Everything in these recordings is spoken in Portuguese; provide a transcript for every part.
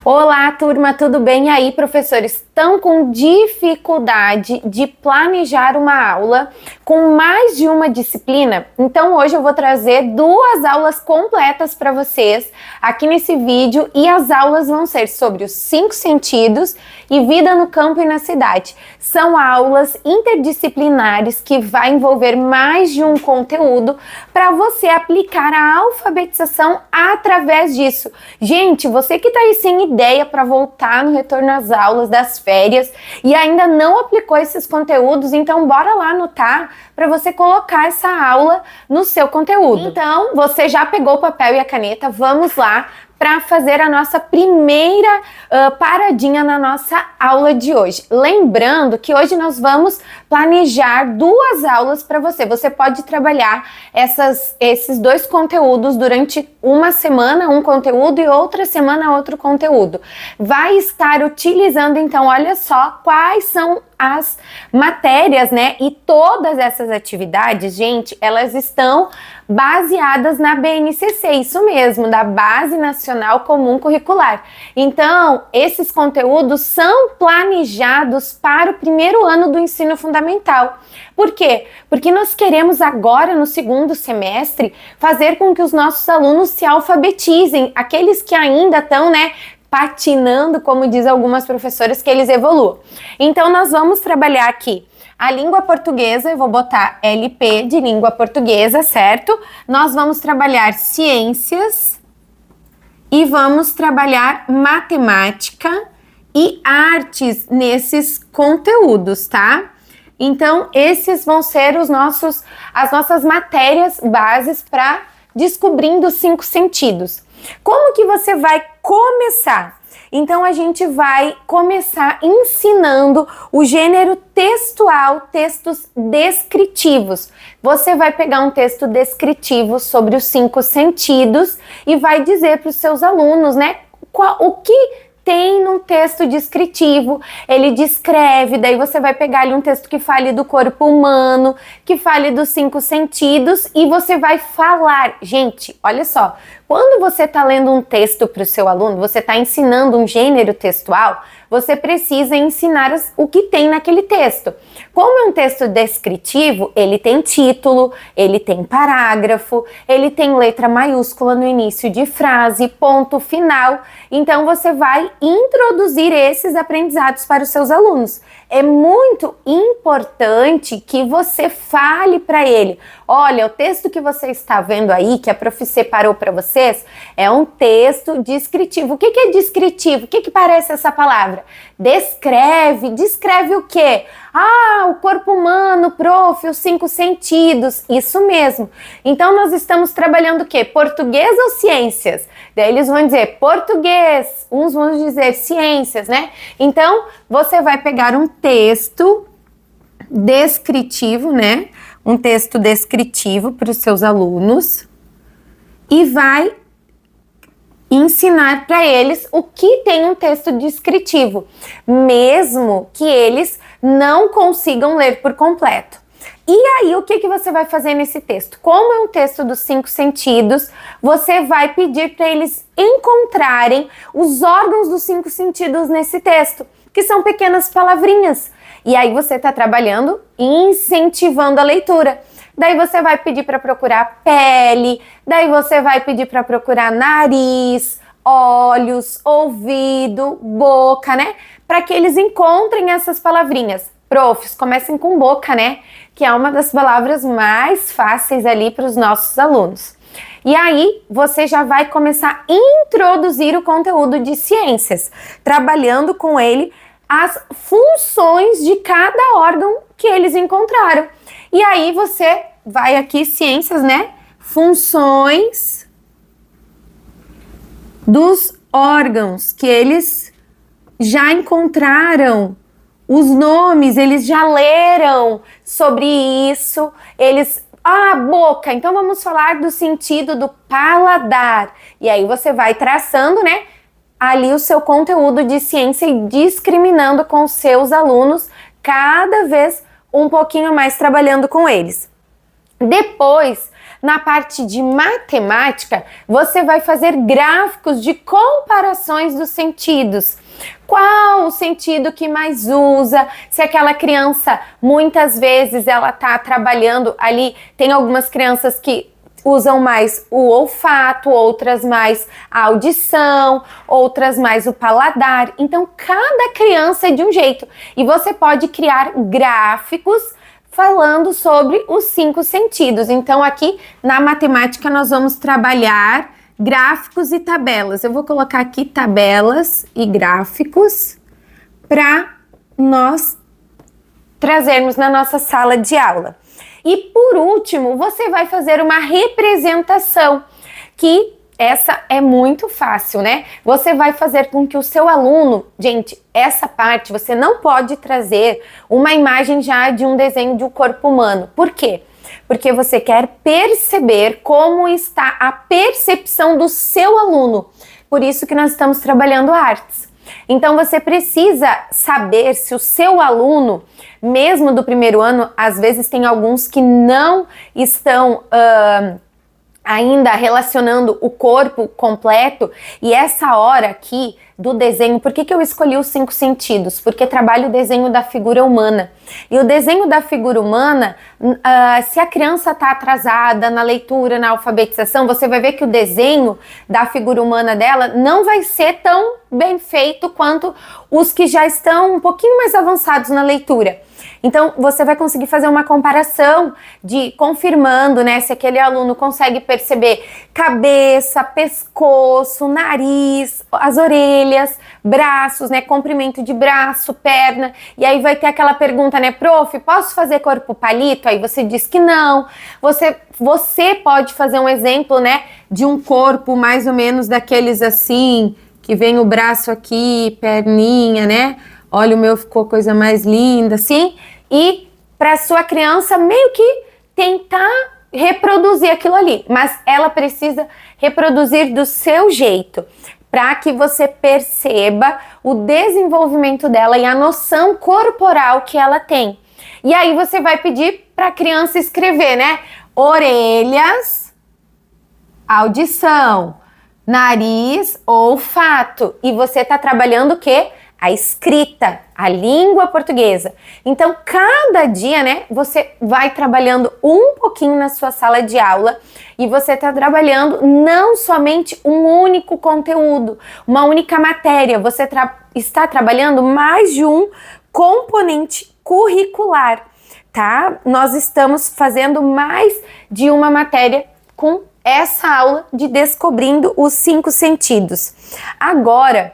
Olá, turma, tudo bem? E aí, professores, estão com dificuldade de planejar uma aula com mais de uma disciplina? Então, hoje eu vou trazer duas aulas completas para vocês aqui nesse vídeo e as aulas vão ser sobre os 5 sentidos e vida no campo e na cidade. São aulas interdisciplinares que vai envolver mais de um conteúdo para você aplicar a alfabetização através disso. Gente, você que está aí sem ideia para voltar no retorno às aulas das férias e ainda não aplicou esses conteúdos, então bora lá anotar para você colocar essa aula no seu conteúdo. Então, você já pegou o papel e a caneta? Vamos lá para fazer a nossa primeira paradinha na nossa aula de hoje. Lembrando que hoje nós vamos planejar duas aulas para você. Você pode trabalhar esses dois conteúdos durante uma semana, um conteúdo, e outra semana outro conteúdo. Vai estar utilizando, então, olha só quais são as matérias, né? E todas essas atividades, gente, elas estão baseadas na BNCC, isso mesmo, da Base Nacional Comum Curricular. Então, esses conteúdos são planejados para o primeiro ano do ensino fundamental. Por quê? Porque nós queremos agora, no segundo semestre, fazer com que os nossos alunos se alfabetizem, aqueles que ainda estão, né, patinando, como diz algumas professoras, que eles evoluam. Então, nós vamos trabalhar aqui a língua portuguesa, eu vou botar LP de língua portuguesa, certo? Nós vamos trabalhar ciências e vamos trabalhar matemática e artes nesses conteúdos, tá? Então, esses vão ser as nossas matérias bases para descobrindo os 5 sentidos. Como que você vai começar? Então, a gente vai começar ensinando o gênero textual, textos descritivos. Você vai pegar um texto descritivo sobre os 5 sentidos e vai dizer para os seus alunos, né, o que tem num texto descritivo, ele descreve, daí você vai pegar ali um texto que fale do corpo humano, que fale dos 5 sentidos e você vai falar. Gente, olha só, quando você está lendo um texto para o seu aluno, você está ensinando um gênero textual, você precisa ensinar o que tem naquele texto. Como é um texto descritivo, ele tem título, ele tem parágrafo, ele tem letra maiúscula no início de frase, ponto final. Então, você vai introduzir esses aprendizados para os seus alunos. É muito importante que você fale para ele: olha, o texto que você está vendo aí, que a prof separou para vocês, é um texto descritivo. O que é descritivo? O que parece essa palavra? Descreve o quê? Ah, o corpo humano, prof, os 5 sentidos, isso mesmo. Então, nós estamos trabalhando o quê? Português ou ciências? Daí eles vão dizer português, uns vão dizer ciências, né? Então, você vai pegar um texto descritivo, né? Um texto descritivo para os seus alunos e vai ensinar para eles o que tem um texto descritivo, mesmo que eles não consigam ler por completo. E aí, o que você vai fazer nesse texto? Como é um texto dos 5 sentidos, você vai pedir para eles encontrarem os órgãos dos 5 sentidos nesse texto, que são pequenas palavrinhas. E aí você está trabalhando incentivando a leitura. Daí você vai pedir para procurar pele, daí você vai pedir para procurar nariz, olhos, ouvido, boca, né? Para que eles encontrem essas palavrinhas. Profs, comecem com boca, né? Que é uma das palavras mais fáceis ali para os nossos alunos. E aí, você já vai começar a introduzir o conteúdo de ciências, trabalhando com ele as funções de cada órgão que eles encontraram. E aí, você vai aqui, ciências, né? Funções dos órgãos que eles já encontraram. Os nomes, eles já leram sobre isso, boca, então vamos falar do sentido do paladar. E aí você vai traçando, né, ali o seu conteúdo de ciência e discriminando com os seus alunos, cada vez um pouquinho mais trabalhando com eles. Depois, na parte de matemática, você vai fazer gráficos de comparações dos sentidos. Qual o sentido que mais usa? Se aquela criança, muitas vezes, ela está trabalhando ali, tem algumas crianças que usam mais o olfato, outras mais a audição, outras mais o paladar. Então, cada criança é de um jeito. E você pode criar gráficos falando sobre os 5 sentidos. Então, aqui na matemática, nós vamos trabalhar gráficos e tabelas. Eu vou colocar aqui tabelas e gráficos para nós trazermos na nossa sala de aula. E por último, você vai fazer uma representação, que essa é muito fácil, né? Você vai fazer com que o seu aluno, gente, essa parte você não pode trazer uma imagem já de um desenho de um corpo humano. Por quê? Porque você quer perceber como está a percepção do seu aluno. Por isso que nós estamos trabalhando artes. Então você precisa saber se o seu aluno, mesmo do primeiro ano, às vezes tem alguns que não estão ainda relacionando o corpo completo, e essa hora aqui do desenho, por que eu escolhi os 5 sentidos? Porque trabalho o desenho da figura humana. E o desenho da figura humana, se a criança está atrasada na leitura, na alfabetização, você vai ver que o desenho da figura humana dela não vai ser tão bem feito quanto os que já estão um pouquinho mais avançados na leitura. Então, você vai conseguir fazer uma comparação de confirmando, né, se aquele aluno consegue perceber cabeça, pescoço, nariz, as orelhas, braços, né, comprimento de braço, perna. E aí vai ter aquela pergunta, né, prof, posso fazer corpo palito? Aí você diz que não. Você pode fazer um exemplo, né, de um corpo mais ou menos daqueles assim, que vem o braço aqui, perninha, né? Olha, o meu ficou coisa mais linda, assim. E para sua criança meio que tentar reproduzir aquilo ali. Mas ela precisa reproduzir do seu jeito, para que você perceba o desenvolvimento dela e a noção corporal que ela tem. E aí você vai pedir para a criança escrever, né? Orelhas, audição, nariz, olfato. E você está trabalhando o quê? A escrita, a língua portuguesa. Então, cada dia, né, você vai trabalhando um pouquinho na sua sala de aula e você está trabalhando não somente um único conteúdo, uma única matéria, você está trabalhando mais de um componente curricular, tá? Nós estamos fazendo mais de uma matéria com essa aula de Descobrindo os 5 Sentidos. Agora,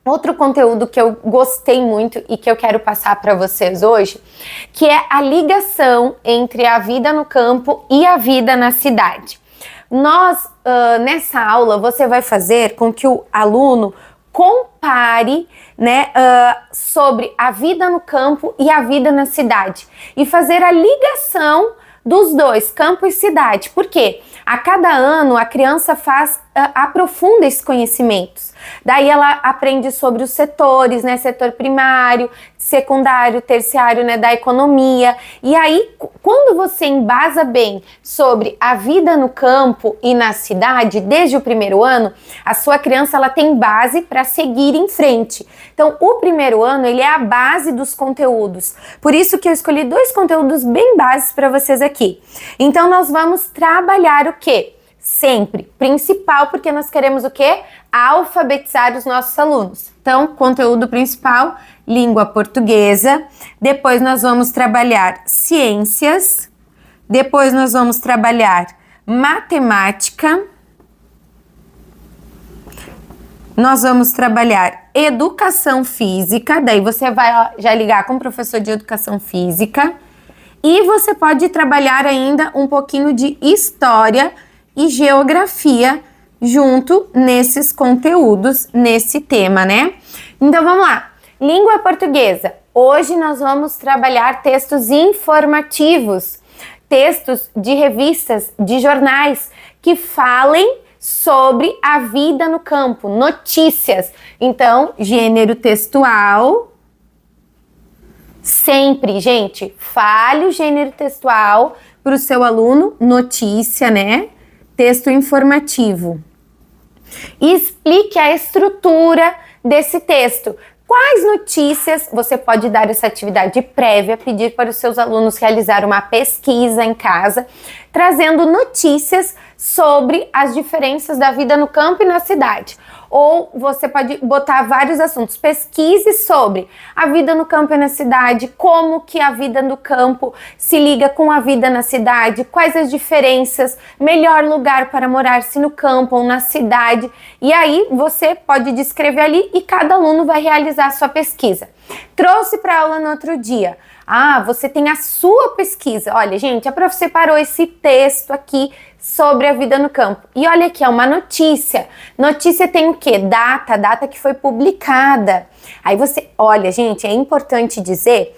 outro conteúdo que eu gostei muito e que eu quero passar para vocês hoje, que é a ligação entre a vida no campo e a vida na cidade. Nós, nessa aula, você vai fazer com que o aluno compare, né, sobre a vida no campo e a vida na cidade e fazer a ligação dos dois, campo e cidade. Por quê? A cada ano a criança aprofunda esses conhecimentos. Daí ela aprende sobre os setores, né? Setor primário, secundário, terciário, né? Da economia. E aí, quando você embasa bem sobre a vida no campo e na cidade, desde o primeiro ano, a sua criança ela tem base para seguir em frente. Então, o primeiro ano, ele é a base dos conteúdos. Por isso que eu escolhi 2 conteúdos bem bases para vocês aqui. Então, nós vamos trabalhar o quê? Sempre principal, porque nós queremos o quê? Alfabetizar os nossos alunos. Então, conteúdo principal, língua portuguesa. Depois nós vamos trabalhar ciências. Depois nós vamos trabalhar matemática. Nós vamos trabalhar educação física. Daí você vai já ligar com o professor de educação física. E você pode trabalhar ainda um pouquinho de história e geografia junto nesses conteúdos, nesse tema, né? Então vamos lá. Língua portuguesa. Hoje nós vamos trabalhar textos informativos, textos de revistas, de jornais que falem sobre a vida no campo, notícias. Então, gênero textual. Sempre, gente, fale o gênero textual, para o seu aluno notícia, né? Texto informativo. E explique a estrutura desse texto. Quais notícias você pode dar essa atividade prévia, pedir para os seus alunos realizar uma pesquisa em casa, trazendo notícias sobre as diferenças da vida no campo e na cidade. Ou você pode botar vários assuntos. Pesquise sobre a vida no campo e na cidade, como que a vida no campo se liga com a vida na cidade, quais as diferenças, melhor lugar para morar, se no campo ou na cidade. E aí você pode descrever ali e cada aluno vai realizar a sua pesquisa. Trouxe para aula no outro dia. Ah, você tem a sua pesquisa. Olha, gente, a prof separou esse texto aqui sobre a vida no campo. E olha aqui, é uma notícia. Notícia tem o quê? Data que foi publicada. Aí você, olha, gente, é importante dizer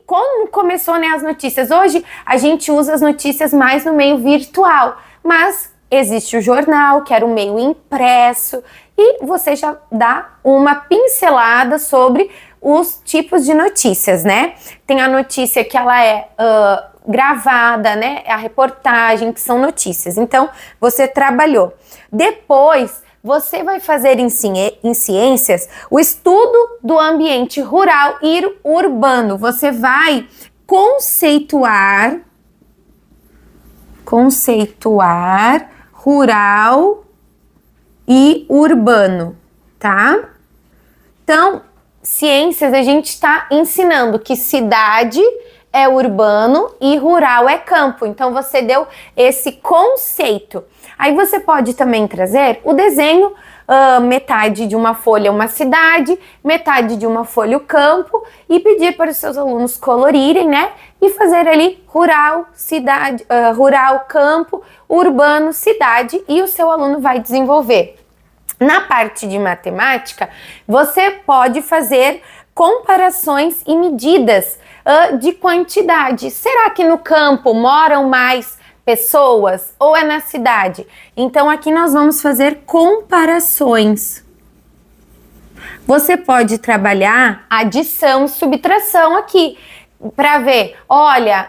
como começou, né, as notícias. Hoje a gente usa as notícias mais no meio virtual, mas existe o jornal, que era o meio impresso, e você já dá uma pincelada sobre os tipos de notícias, né? Tem a notícia que ela é gravada, né? A reportagem, que são notícias. Então, você trabalhou. Depois, você vai fazer em ciências o estudo do ambiente rural e urbano. Você vai conceituar rural e urbano, tá? Então, ciências, a gente está ensinando que cidade é urbano e rural é campo. Então, você deu esse conceito. Aí você pode também trazer o desenho, metade de uma folha uma cidade, metade de uma folha o campo, e pedir para os seus alunos colorirem, né? E fazer ali rural, cidade, rural, campo, urbano, cidade, e o seu aluno vai desenvolver. Na parte de matemática, você pode fazer comparações e medidas de quantidade. Será que no campo moram mais pessoas ou é na cidade? Então aqui nós vamos fazer comparações. Você pode trabalhar adição e subtração aqui para ver. Olha,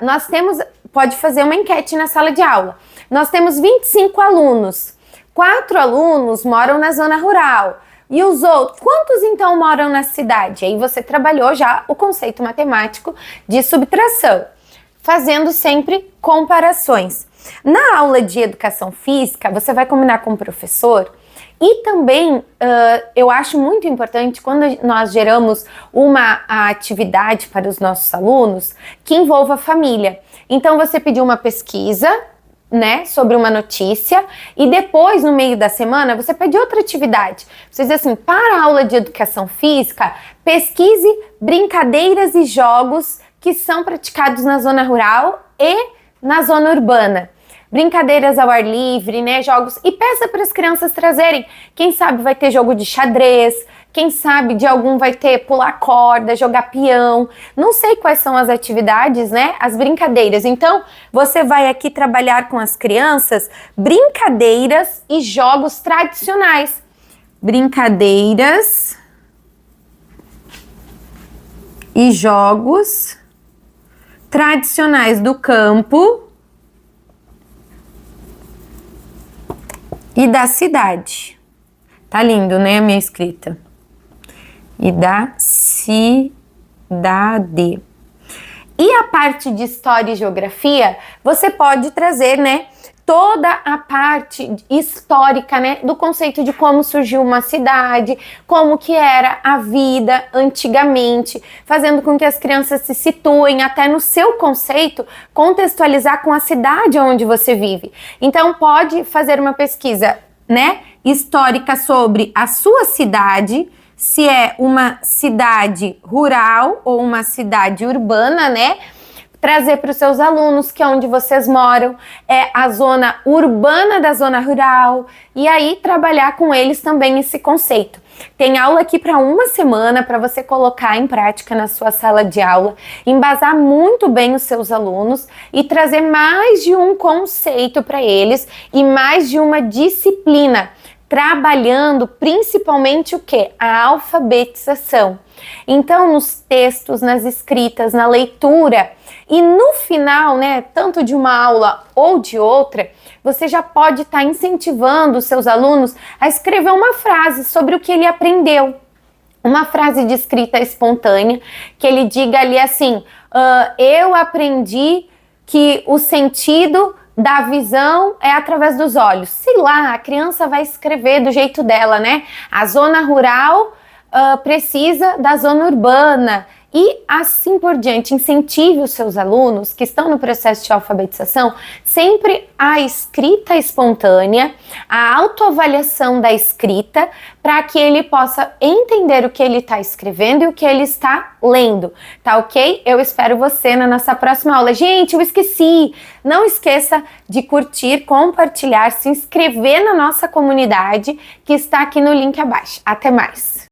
pode fazer uma enquete na sala de aula. Nós temos 25 alunos. 4 alunos moram na zona rural. E os outros, quantos então moram na cidade? Aí você trabalhou já o conceito matemático de subtração, fazendo sempre comparações. Na aula de educação física, você vai combinar com o professor. E também, eu acho muito importante quando nós geramos uma atividade para os nossos alunos que envolva a família. Então, você pediu uma pesquisa, né, sobre uma notícia, e depois, no meio da semana, você pede outra atividade. Você diz assim, para a aula de educação física, pesquise brincadeiras e jogos que são praticados na zona rural e na zona urbana. Brincadeiras ao ar livre, né, jogos, e peça para as crianças trazerem. Quem sabe vai ter jogo de xadrez, quem sabe de algum vai ter pular corda, jogar peão. Não sei quais são as atividades, né, as brincadeiras. Então, você vai aqui trabalhar com as crianças brincadeiras e jogos tradicionais. Brincadeiras e jogos tradicionais do campo e da cidade. Tá lindo, né, a minha escrita? E da cidade. E a parte de história e geografia, você pode trazer, né, toda a parte histórica, né, do conceito de como surgiu uma cidade, como que era a vida antigamente, fazendo com que as crianças se situem até no seu conceito, contextualizar com a cidade onde você vive. Então pode fazer uma pesquisa, né, histórica sobre a sua cidade, se é uma cidade rural ou uma cidade urbana, né? Trazer para os seus alunos que é onde vocês moram, é a zona urbana da zona rural, e aí trabalhar com eles também esse conceito. Tem aula aqui para uma semana para você colocar em prática na sua sala de aula, embasar muito bem os seus alunos e trazer mais de um conceito para eles e mais de uma disciplina. trabalhando principalmente o quê? A alfabetização. Então, nos textos, nas escritas, na leitura e no final, né, tanto de uma aula ou de outra, você já pode estar incentivando os seus alunos a escrever uma frase sobre o que ele aprendeu. Uma frase de escrita espontânea, que ele diga ali assim, eu aprendi que o sentido da visão é através dos olhos. Sei lá, a criança vai escrever do jeito dela, né? A zona rural precisa da zona urbana e assim por diante. Incentive os seus alunos que estão no processo de alfabetização sempre a escrita espontânea, a autoavaliação da escrita, para que ele possa entender o que ele está escrevendo e o que ele está lendo, tá ok? Eu espero você na nossa próxima aula. Gente, eu esqueci! Não esqueça de curtir, compartilhar, se inscrever na nossa comunidade que está aqui no link abaixo. Até mais!